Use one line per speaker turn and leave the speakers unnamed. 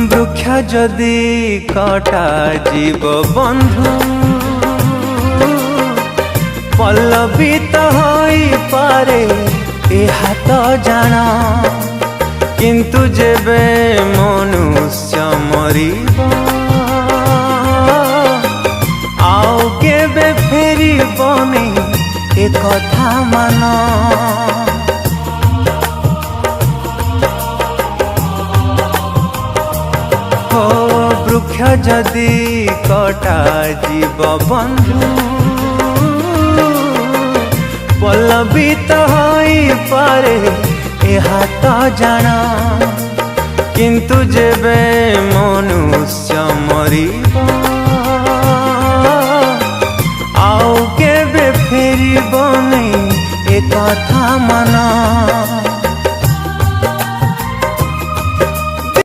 वृक्ष जदि कटा जीव बंधु पल्लवित होई पारे एहा तो जान किंतु जेबे मनुष्य मरिब आउ केबे फेरिबनी ए कथा मान हो वृक्ष जदि कटा जीव बंधु पल्लवित होई पारे एहा तो जान किंतु जेबे मनुष्य मरिब आउ केबे फेरिबनी ए कथा मान।